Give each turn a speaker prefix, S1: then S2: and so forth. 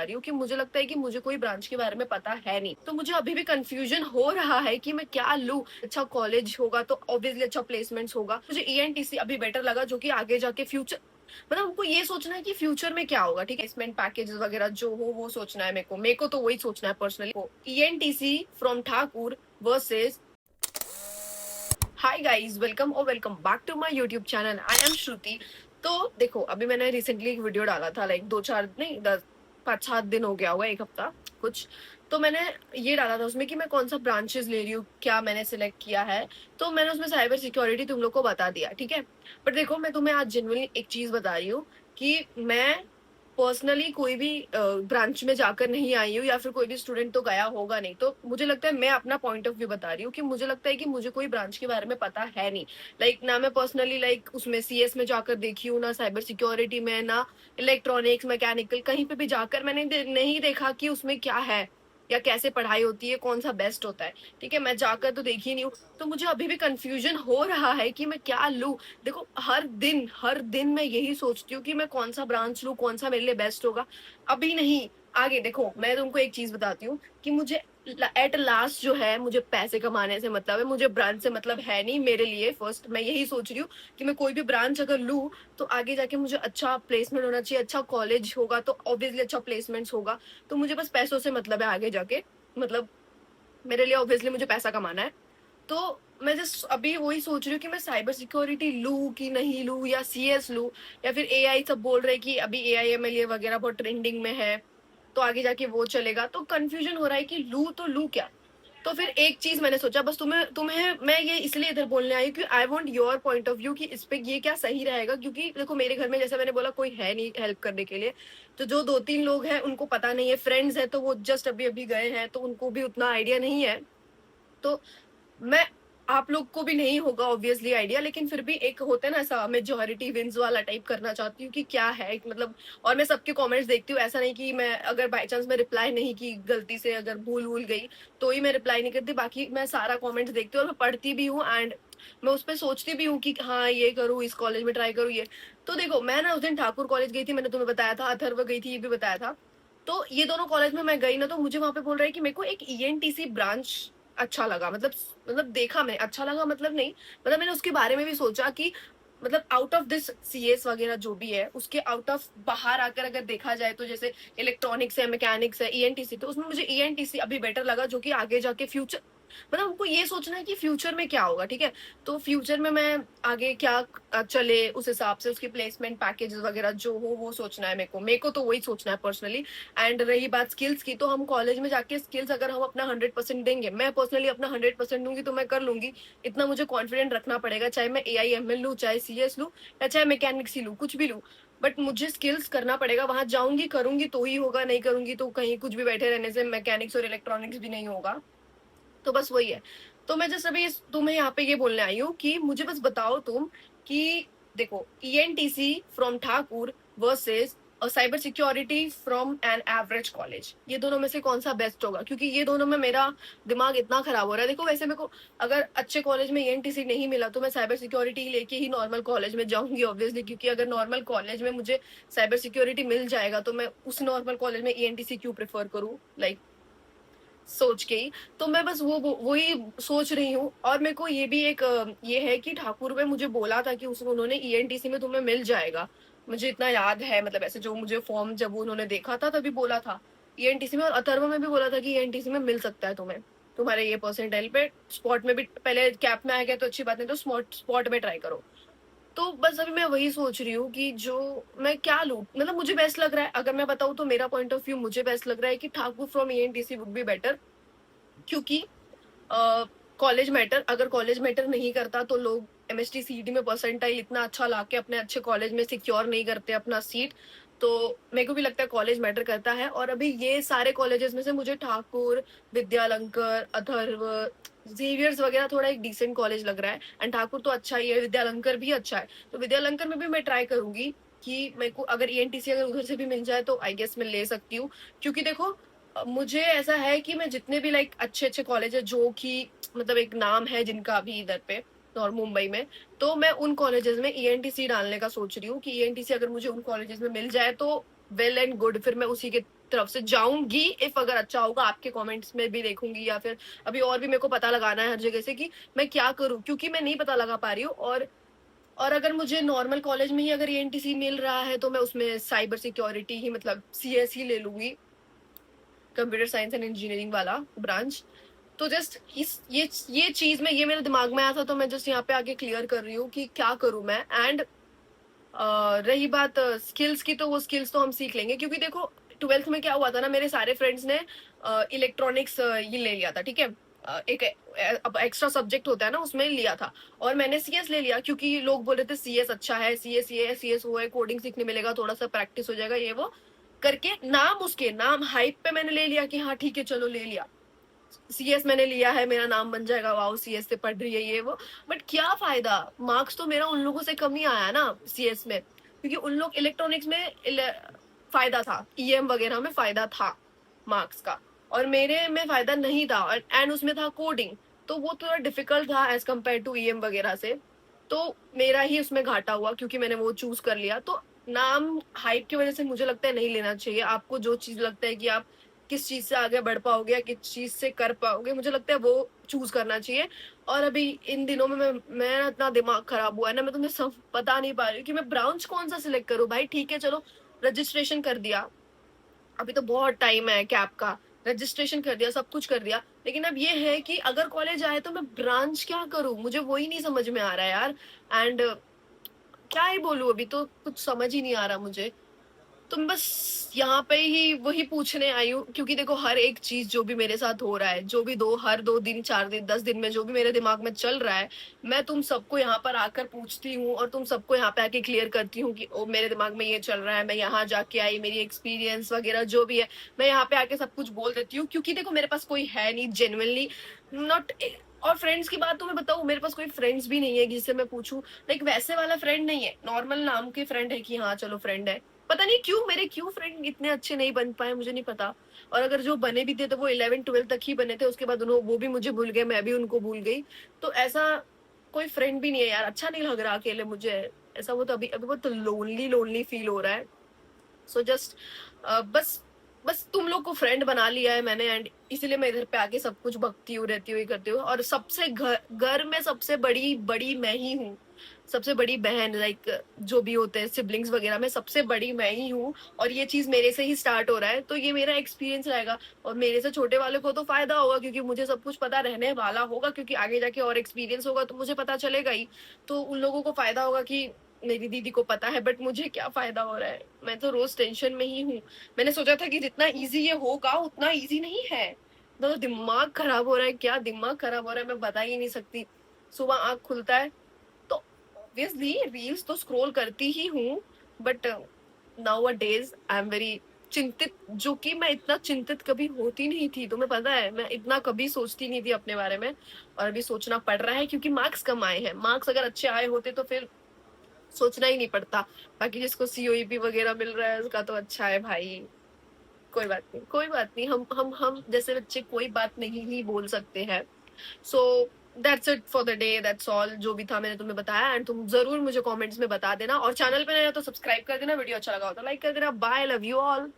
S1: रही हूँ कि मुझे लगता है कि मुझे कोई ब्रांच के बारे में पता है नहीं, तो मुझे अभी भी कंफ्यूजन हो रहा है कि मैं क्या लूँ। अच्छा कॉलेज होगा तो ऑब्वियसली अच्छा प्लेसमेंट्स होगा। मुझे ईएनटीसी अभी बेटर लगा, जो कि आगे जाके फ्यूचर मतलब हमको ये सोचना है कि फ्यूचर में क्या होगा। ठीक है, प्लेसमेंट पैकेज वगैरह जो हो वो सोचना है मेरे को तो वही सोचना है personally. ENTC from Thakur versus hi guys, welcome back to my YouTube channel. I am Shruti. तो देखो, अभी मैंने रिसेंटली एक वीडियो डाला था, लाइक 2-4 नहीं 5-7 दिन हो गया होगा, एक हफ्ता कुछ। तो मैंने ये डाला था उसमें कि मैं कौन सा ब्रांचेस ले रही हूँ, क्या मैंने सिलेक्ट किया है। तो मैंने उसमें साइबर सिक्योरिटी तुम लोग को बता दिया, ठीक है। बट देखो, मैं तुम्हें आज जेन्युइनली एक चीज बता रही हूँ कि मैं पर्सनली कोई भी ब्रांच में जाकर नहीं आई हूँ, या फिर कोई भी स्टूडेंट तो गया होगा नहीं। तो मुझे लगता है मैं अपना पॉइंट ऑफ व्यू बता रही हूँ कि मुझे लगता है कि मुझे कोई ब्रांच के बारे में पता है नहीं। लाइक ना मैं पर्सनली लाइक उसमें सीएस में जाकर देखी हूँ, ना साइबर सिक्योरिटी में, ना इलेक्ट्रॉनिक्स मैकेनिकल, कहीं पे भी जाकर मैंने नहीं देखा कि उसमें क्या है या कैसे पढ़ाई होती है, कौन सा बेस्ट होता है। ठीक है, मैं जाकर तो देखी नहीं हूँ, तो मुझे अभी भी कंफ्यूजन हो रहा है कि मैं क्या लूँ। देखो, हर दिन मैं यही सोचती हूँ कि मैं कौन सा ब्रांच लूँ, कौन सा मेरे लिए बेस्ट होगा। अभी नहीं, आगे। देखो, मैं तुमको एक चीज बताती हूँ कि मुझे एट लास्ट जो है, मुझे पैसे कमाने से मतलब है, मुझे ब्रांच से मतलब है नहीं। मेरे लिए फर्स्ट मैं यही सोच रही हूँ कि मैं कोई भी ब्रांच अगर लूँ तो आगे जाके मुझे अच्छा प्लेसमेंट होना चाहिए, अच्छा कॉलेज होगा तो ऑब्वियसली अच्छा प्लेसमेंट्स होगा। तो मुझे बस पैसों से मतलब है आगे जाके, मतलब मेरे लिए ऑब्वियसली मुझे पैसा कमाना है। तो मैं जस्ट अभी वही सोच रही हूँ कि मैं साइबर सिक्योरिटी लूँ कि नहीं लूँ, या सीएस लूँ, या फिर एआई। सब बोल रहे हैं कि अभी एआई एमएल ये वगैरह बहुत ट्रेंडिंग में है, तो आगे जाके वो चलेगा। तो कंफ्यूजन हो रहा है कि लूँ तो लूँ क्या। तो फिर एक चीज मैंने सोचा, बस तुम्हें तुम्हें मैं ये इसलिए इधर बोलने आई कि I want your point of view कि इस पे ये क्या सही रहेगा। क्योंकि देखो, मेरे घर में जैसे मैंने बोला कोई है नहीं हेल्प करने के लिए। तो जो 2-3 लोग हैं उनको पता नहीं है, फ्रेंड्स है तो वो जस्ट अभी अभी गए हैं, तो उनको भी उतना आइडिया नहीं है। तो मैं आप लोग को भी नहीं होगा ऑब्वियसली आइडिया, लेकिन फिर भी एक होता है ना ऐसा, मेजोरिटी विंस वाला टाइप करना चाहती हूँ कि क्या है मतलब। और मैं सबके कमेंट्स देखती हूँ, ऐसा नहीं कि मैं अगर बाय चांस मैं रिप्लाई नहीं की, गलती से अगर भूल भूल गई तो ही मैं रिप्लाई नहीं करती। बाकी मैं सारा कमेंट्स देखती हूँ और मैं पढ़ती भी हूँ, एंड मैं उस पर सोचती भी हूँ कि हाँ ये करूँ, इस कॉलेज में ट्राई करूँ ये। तो देखो, मैं ना उस दिन ठाकुर कॉलेज गई थी, मैंने तुम्हें बताया था, अथर्व गई थी, ये भी बताया था। तो ये दोनों कॉलेज में मैं गई ना, तो मुझे वहां पे बोल रहा है कि मेरे को एक ईएनटीसी ब्रांच अच्छा लगा। मतलब देखा मैं, अच्छा लगा मतलब नहीं, मतलब मैंने उसके बारे में भी सोचा कि मतलब आउट ऑफ दिस सीएस वगैरह जो भी है, उसके आउट ऑफ बाहर आकर अगर देखा जाए तो जैसे इलेक्ट्रॉनिक्स है, मैकेनिक्स है, ईएनटीसी, तो उसमें मुझे ईएनटीसी अभी बेटर लगा, जो कि आगे जाके फ्यूचर मतलब हमको ये सोचना है कि फ्यूचर में क्या होगा। ठीक है, तो फ्यूचर में मैं आगे क्या चले उस हिसाब से उसकी प्लेसमेंट पैकेज वगैरह जो हो वो सोचना है मेरे को तो वही सोचना है पर्सनली। एंड रही बात स्किल्स की, तो हम कॉलेज में जाके स्किल्स अगर हम अपना 100% देंगे, मैं पर्सनली अपना 100% दूंगी तो मैं कर लूंगी। इतना मुझे कॉन्फिडेंट रखना पड़ेगा, चाहे मैं एआई एमएल लूँ, चाहे सीएस लूँ, या चाहे मैकेनिक्स ही लूँ, कुछ भी लूँ। बट मुझे स्किल्स करना पड़ेगा, वहां जाऊंगी करूंगी तो ही होगा, नहीं करूंगी तो कहीं कुछ भी बैठे रहने से मैकेनिक्स और इलेक्ट्रॉनिक्स भी नहीं होगा। तो बस वही है। तो मैं जैसे अभी तुम्हें यहाँ पे ये बोलने आई हूँ कि मुझे बस बताओ तुम कि देखो, ENTC from Thakur versus cyber security from an average college, ये दोनों में से कौन सा बेस्ट होगा। क्योंकि ये दोनों में मेरा दिमाग इतना खराब हो रहा है। देखो, वैसे मेरे को अगर अच्छे कॉलेज में ईएनटीसी नहीं मिला तो मैं साइबर सिक्योरिटी लेके ही नॉर्मल कॉलेज में जाऊंगी ऑब्वियसली। क्योंकि अगर नॉर्मल कॉलेज में मुझे साइबर सिक्योरिटी मिल जाएगा तो मैं उस नॉर्मल कॉलेज में ईएनटीसी क्यों प्रेफर करूँ, लाइक सोच के ही। तो मैं बस वही सोच रही हूँ। और मेरे को ये भी एक ये है कि ठाकुर में मुझे बोला था कि उन्होंने ईएनटीसी में तुम्हें मिल जाएगा। मुझे इतना याद है, मतलब ऐसे जो मुझे फॉर्म जब उन्होंने देखा था तभी बोला था ईएनटीसी में। और अथर्व में भी बोला था कि ईएनटीसी में मिल सकता है तुम्हें, तुम्हारे ये परसेंटाइल पे। स्पॉट में भी पहले कैप में आ गया तो अच्छी बात, नहीं तो स्पॉट में ट्राई करो। तो बस अभी मैं वही सोच रही हूँ कि जो मैं क्या लूँ, मतलब मुझे बेस्ट लग रहा है। अगर मैं बताऊँ तो मेरा पॉइंट ऑफ व्यू, मुझे बेस्ट लग रहा है कि Thakur from ENTC would be better. क्योंकि कॉलेज मैटर, अगर कॉलेज मैटर नहीं करता तो लोग एमएसटी सीईटी में परसेंटाइल इतना अच्छा लाके अपने अच्छे कॉलेज में सिक्योर नहीं करते अपना सीट। तो मेरे को भी लगता है कॉलेज मैटर करता है। और अभी ये सारे कॉलेजेस में से मुझे ठाकुर, विद्यालंकर, अथर्व, जेवियर्स वगैरह थोड़ा एक डिसेंट कॉलेज लग रहा है। एंड ठाकुर तो अच्छा ही है, विद्यालंकर भी अच्छा है। तो विद्यालंकर में भी मैं ट्राई करूंगी कि मेरे को अगर ईएनटीसी अगर उधर से भी मिल जाए तो आई गेस मैं ले सकती हूँ। क्योंकि देखो, मुझे ऐसा है कि मैं जितने भी लाइक अच्छे अच्छे कॉलेज है जो कि मतलब एक नाम है जिनका अभी इधर पे और मुंबई में, तो मैं उन कॉलेजेस में ईएनटीसी डालने का सोच रही हूँ कि ईएनटीसी अगर मुझे उन कॉलेजेस में मिल जाए तो वेल एंड गुड, फिर मैं उसी के तरफ से जाऊंगी। इफ अगर अच्छा होगा आपके कमेंट्स में भी देखूंगी, या फिर अभी और भी मेरे को पता लगाना है हर जगह से कि मैं क्या करूं, क्योंकि मैं नहीं पता लगा पा रही हूँ। और अगर मुझे नॉर्मल कॉलेज में ही अगर ईएनटीसी मिल रहा है तो मैं उसमें साइबर सिक्योरिटी ही, मतलब सीएस ही ले लूंगी, कंप्यूटर साइंस एंड इंजीनियरिंग वाला ब्रांच। तो जस्ट इस ये चीज में, ये मेरे दिमाग में आया था, तो मैं जस्ट यहाँ पे आके क्लियर कर रही हूँ कि क्या करूं मैं। एंड रही बात स्किल्स की, तो वो स्किल्स तो हम सीख लेंगे, क्योंकि देखो 12th में क्या हुआ था ना, मेरे सारे फ्रेंड्स ने इलेक्ट्रॉनिक्स ये ले लिया था, ठीक है। एक अब एक्स्ट्रा सब्जेक्ट होता है ना, उसमें लिया था। और मैंने सीएस ले लिया, क्योंकि लोग बोल रहे थे सीएस अच्छा है, सीएस ये है, सीएस वो है, कोडिंग सीखने मिलेगा, थोड़ा सा प्रैक्टिस हो जाएगा, ये वो करके नाम, उसके नाम हाइप पे मैंने ले लिया कि हाँ ठीक है चलो ले लिया, सीएस मैंने लिया है, मेरा नाम बन जाएगा, वाओ सीएस से पढ़ रही है ये वो। बट क्या फायदा, मार्क्स तो मेरा उन लोगों से कम ही आया ना सीएस में, क्योंकि उन लोग इलेक्ट्रॉनिक्स में फायदा था, ईएम वगैरह में फायदा था मार्क्स का, और मेरे में फायदा नहीं था। एंड उसमें था कोडिंग, तो वो थोड़ा डिफिकल्ट था एज कम्पेयर टू ईएम वगैरह से। तो मेरा ही उसमें घाटा हुआ, क्योंकि मैंने वो चूज कर लिया। तो नाम हाइप की वजह से मुझे लगता है नहीं लेना चाहिए। आपको जो चीज लगता है कि आप किस चीज से आगे बढ़ पाओगे या किस चीज से कर पाओगे, मुझे लगता है वो चूज करना चाहिए। और अभी इन दिनों में मैं इतना दिमाग खराब हुआ है ना, मैं तुम्हें सब बता नहीं पा रही हूँ कि मैं ब्रांच कौन सा सिलेक्ट करूँ। भाई ठीक है चलो, रजिस्ट्रेशन कर दिया, अभी तो बहुत टाइम है कैब का, रजिस्ट्रेशन कर दिया, सब कुछ कर दिया, लेकिन अब ये है कि अगर कॉलेज आए तो मैं ब्रांच क्या करूं, मुझे वही नहीं समझ में आ रहा है यार। एंड क्या ही बोलूं, अभी तो कुछ समझ ही नहीं आ रहा मुझे। तुम बस यहाँ पे ही वही पूछने आई हूँ, क्योंकि देखो हर एक चीज जो भी मेरे साथ हो रहा है, जो भी हर 2 दिन 4 दिन 10 दिन में जो भी मेरे दिमाग में चल रहा है, मैं तुम सबको यहाँ पर आकर पूछती हूँ, और तुम सबको यहाँ पे आके क्लियर करती हूँ कि ओ मेरे दिमाग में ये चल रहा है, मैं यहाँ जाके आई, मेरी एक्सपीरियंस वगैरह जो भी है, मैं यहाँ पे आके सब कुछ बोल देती हूँ। क्योंकि देखो मेरे पास कोई है नहीं जेन्युइनली, नॉट। और फ्रेंड्स की बात तो मैं बताऊँ, मेरे पास कोई फ्रेंड्स भी नहीं है जिससे मैं पूछूं, लाइक वैसे वाला फ्रेंड नहीं है, नॉर्मल नाम के फ्रेंड है कि हाँ चलो फ्रेंड है। पता नहीं क्यों मेरे फ्रेंड इतने अच्छे नहीं बन पाए, मुझे नहीं पता। और अगर जो बने भी थे तो वो 11 12 तक ही बने थे, उसके बाद उन्होंने वो भी मुझे भूल गए, मैं भी उनको भूल गई। तो ऐसा कोई फ्रेंड भी नहीं है यार, अच्छा नहीं लग रहा अकेले मुझे। ऐसा वो तो अभी अभी बहुत लोनली लोनली फील हो रहा है। सो जस्ट बस बस तुम लोग को फ्रेंड बना लिया है मैंने, एंड इसीलिए मैं इधर पे आके सब कुछ बकती हूँ, रहती हूँ, करती हूँ। और सबसे घर में सबसे बड़ी बड़ी मैं ही हूँ, सबसे बड़ी बहन, लाइक जो भी होते हैं सिबलिंग्स वगैरह में सबसे बड़ी मैं ही हूँ। और ये चीज मेरे से ही स्टार्ट हो रहा है, तो ये मेरा एक्सपीरियंस रहेगा। और मेरे से छोटे वाले को तो फायदा होगा, क्योंकि मुझे सब कुछ पता रहने वाला होगा, क्योंकि आगे जाके और एक्सपीरियंस होगा तो मुझे पता चलेगा ही। तो उन लोगों को फायदा होगा कि मेरी दीदी को पता है, बट मुझे क्या फायदा हो रहा है, मैं तो रोज टेंशन में ही हूँ। मैंने सोचा था कि जितना इजी ये होगा उतना इजी नहीं है, तो दिमाग खराब हो रहा है, क्या दिमाग खराब हो रहा है मैं बता ही नहीं सकती। सुबह आंख खुलता है तो ऑब्वियसली रील्स तो स्क्रॉल करती ही हूँ, but now a days I am very चिंतित, जो कि मैं इतना चिंतित कभी होती नहीं थी। तुम्हें पता है मैं इतना कभी सोचती नहीं थी अपने बारे में, और अभी सोचना पड़ रहा है, क्योंकि मार्क्स कम आए हैं। मार्क्स अगर अच्छे आए होते तो फिर सोचना ही नहीं पड़ता। बाकी जिसको सीओईपी वगैरह मिल रहा है उसका तो अच्छा है भाई, कोई बात नहीं, कोई बात नहीं, हम जैसे बच्चे कोई बात नहीं ही बोल सकते हैं। So that's it for the day, that's all, जो भी था मैंने तुम्हें बताया। एंड तुम जरूर मुझे कमेंट्स में बता देना, और चैनल पे नया तो सब्सक्राइब कर देना, वीडियो अच्छा लगा हो तो लाइक कर देना। Bye, love you all.